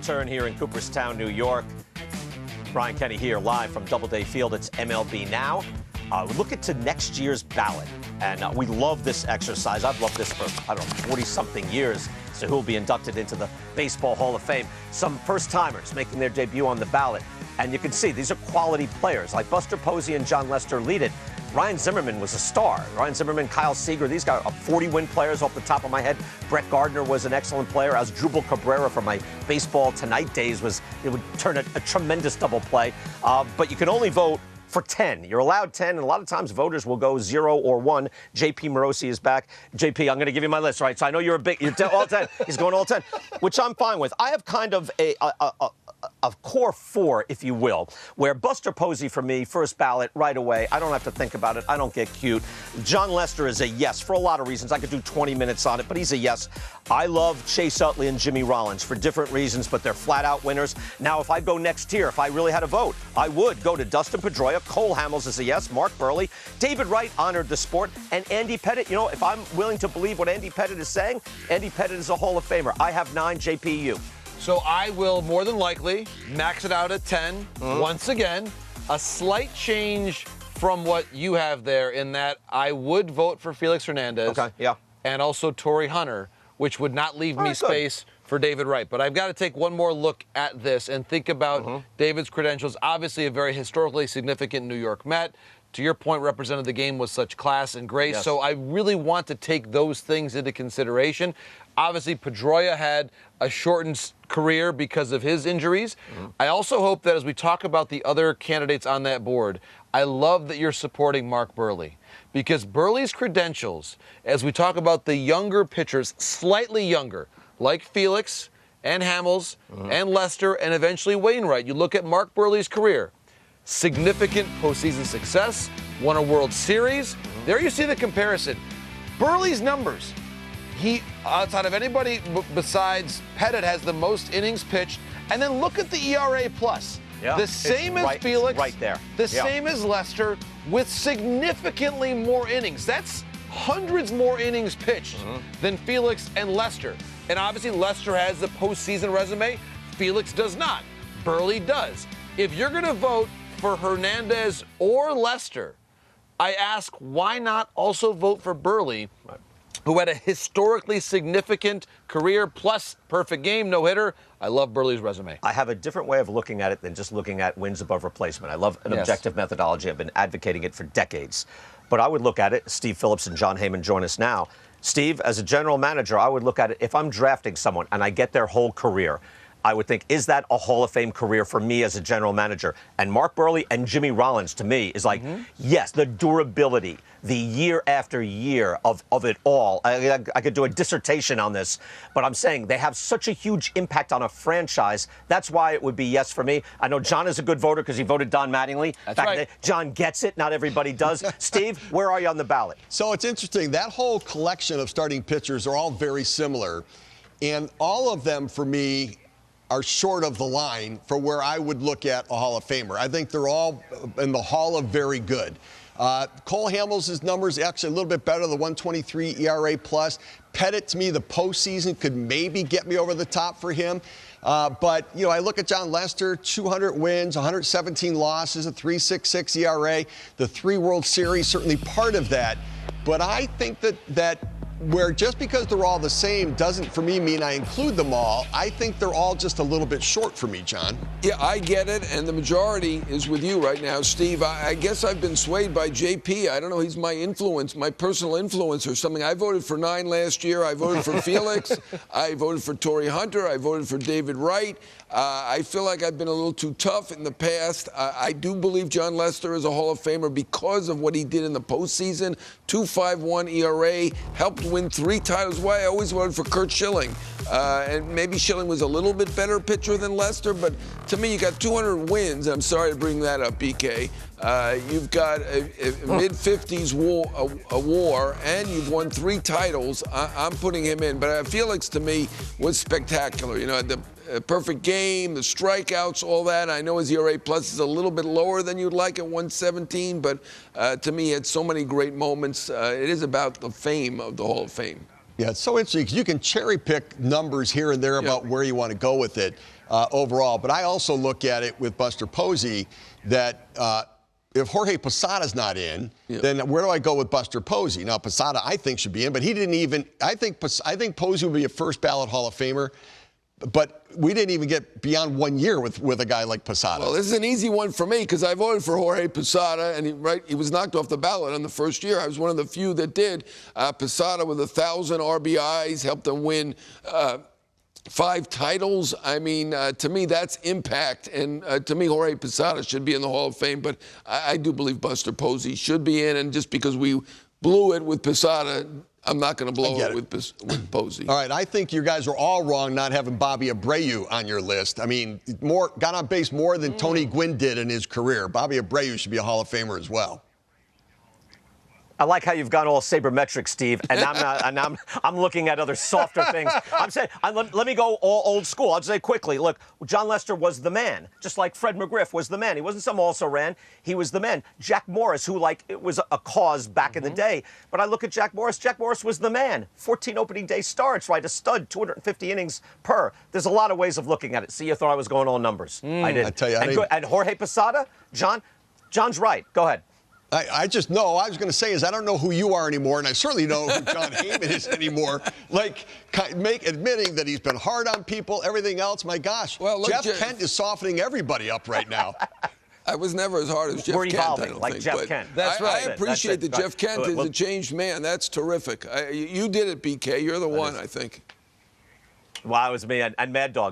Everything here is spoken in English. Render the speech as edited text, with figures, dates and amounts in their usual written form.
return here in Cooperstown, New York. Brian Kenny here live from Doubleday Field. It's MLB Now. We look into next year's ballot, and we love this exercise. I've loved this for, 40-something years. So who will be inducted into the Baseball Hall of Fame? Some first-timers making their debut on the ballot. And you can see these are quality players, like Buster Posey and John Lester lead it. Ryan Zimmerman was a star. Ryan Zimmerman, Kyle Seager, these guys are 40-win players off the top of my head. Brett Gardner was an excellent player. Asdrubal Cabrera from my Baseball Tonight days it would turn a tremendous double play. But you can only vote for 10. You're allowed 10, and a lot of times voters will go 0 or 1. JP Morosi is back. JP, I'm going to give you my list, right? So I know you're all 10. He's going all 10, which I'm fine with. I have kind of a core 4, if you will, where Buster Posey, for me, first ballot right away. I don't have to think about it. I don't get cute. John Lester is a yes for a lot of reasons. I could do 20 minutes on it, but he's a yes. I love Chase Utley and Jimmy Rollins for different reasons, but they're flat-out winners. Now, if I go next tier, if I really had a vote, I would go to Dustin Pedroia. Cole Hamels is a yes. Mark Burley. David Wright honored the sport. And Andy Pettitte, if I'm willing to believe what Andy Pettitte is saying, Andy Pettitte is a Hall of Famer. I have 9. JPU. So I will more than likely max it out at 10. Once again, a slight change from what you have there in that I would vote for Felix Hernandez. Okay, yeah. And also Torrey Hunter, which would not leave me space for David Wright. But I've got to take one more look at this and think about David's credentials. Obviously a very historically significant New York Met. To your point, represented the game with such class and grace. Yes. So I really want to take those things into consideration. Obviously, Pedroia had a shortened career because of his injuries. I also hope that as we talk about the other candidates on that board, I love that you're supporting Mark Burley. Because Burley's credentials, as we talk about the younger pitchers, slightly younger, like Felix and Hamels and Lester and eventually Wainwright. You look at Mark Burley's career. Significant postseason success, won a World Series. There you see the comparison. Burley's numbers. He, outside of anybody besides Pettitte, has the most innings pitched. And then look at the ERA plus. Yeah, the same as Felix. Right there. The same as Lester with significantly more innings. That's hundreds more innings pitched than Felix and Lester. And obviously Lester has the postseason resume. Felix does not. Burley does. If you're going to vote for Hernandez or Lester, I ask why not also vote for Burley, who had a historically significant career plus perfect game, no-hitter. I love Burley's resume. I have a different way of looking at it than just looking at wins above replacement. I love an objective methodology. I've been advocating it for decades. But I would look at it. Steve Phillips and John Heyman join us now. Steve, as a general manager, I would look at it. If I'm drafting someone and I get their whole career, I would think, is that a Hall of Fame career for me as a general manager? And Mark Burley and Jimmy Rollins, to me, is like, yes, the durability, the year after year of it all. I could do a dissertation on this, but I'm saying they have such a huge impact on a franchise. That's why it would be yes for me. I know John is a good voter because he voted Don Mattingly. That's right. John gets it. Not everybody does. Steve, where are you on the ballot? So it's interesting. That whole collection of starting pitchers are all very similar. And all of them, for me, are short of the line for where I would look at a Hall of Famer. I think they're all in the Hall of very good. Cole Hamels' numbers actually a little bit better, the 123 ERA plus. Pettitte, to me, the postseason could maybe get me over the top for him. But, I look at John Lester, 200 wins, 117 losses, a 3.66 ERA. The 3 World Series, certainly part of that. But I think that where just because they're all the same doesn't, for me, mean I include them all. I think they're all just a little bit short for me, John. Yeah, I get it, and the majority is with you right now, Steve. I guess I've been swayed by JP. I don't know, he's my influence, my personal influence or something. I voted for 9 last year. I voted for Felix. I voted for Torrey Hunter. I voted for David Wright. I feel like I've been a little too tough in the past. I do believe John Lester is a Hall of Famer because of what he did in the postseason. 2.51 ERA, helped win 3 titles. Why I always voted for Curt Schilling. And maybe Schilling was a little bit better pitcher than Lester, but to me, you got 200 wins. I'm sorry to bring that up, BK. You've got a mid-50s war, and you've won 3 titles. I'm putting him in. But Felix, to me, was spectacular. The perfect game, the strikeouts, all that. I know his ERA plus is a little bit lower than you'd like at 117, but to me, he had so many great moments. It is about the fame of the Hall of Fame. Yeah, it's so interesting because you can cherry pick numbers here and there about where you want to go with it. overall. But I also look at it with Buster Posey that if Jorge Posada's not in, then where do I go with Buster Posey? Now, Posada, I think, should be in, but he didn't even – I think Posey would be a first-ballot Hall of Famer, but we didn't even get beyond 1 year with a guy like Posada. Well, this is an easy one for me because I voted for Jorge Posada, and he was knocked off the ballot in the first year. I was one of the few that did. Posada with 1,000 RBIs helped them win 5 titles. I mean, to me, that's impact. And to me, Jorge Posada should be in the Hall of Fame. But I do believe Buster Posey should be in. And just because we blew it with Posada, I'm not going to blow it with Posey. All right, I think you guys are all wrong not having Bobby Abreu on your list. I mean, got on base more than Tony Gwynn did in his career. Bobby Abreu should be a Hall of Famer as well. I like how you've gone all sabermetric, Steve, and I'm looking at other softer things. I'm saying, let me go all old school. I'll say quickly, look, John Lester was the man, just like Fred McGriff was the man. He wasn't some also-ran. He was the man. Jack Morris, who, it was a cause back in the day, but I look at Jack Morris. Jack Morris was the man. 14 opening day starts, right? A stud, 250 innings per. There's a lot of ways of looking at it. See, you thought I was going all numbers. I didn't. I tell you, and Jorge Posada, John's right. Go ahead. I just know, I was going to say is I don't know who you are anymore, and I certainly don't know who John Heyman is anymore. Admitting that he's been hard on people, everything else, my gosh. Well, look, Jeff Kent is softening everybody up right now. I was never as hard as Jeff Kent, I don't think. Jeff Kent. That's right. I appreciate that Jeff Kent is a changed man. That's terrific. You did it, BK. You're the one, I think. Wow, it was me and Mad Dog.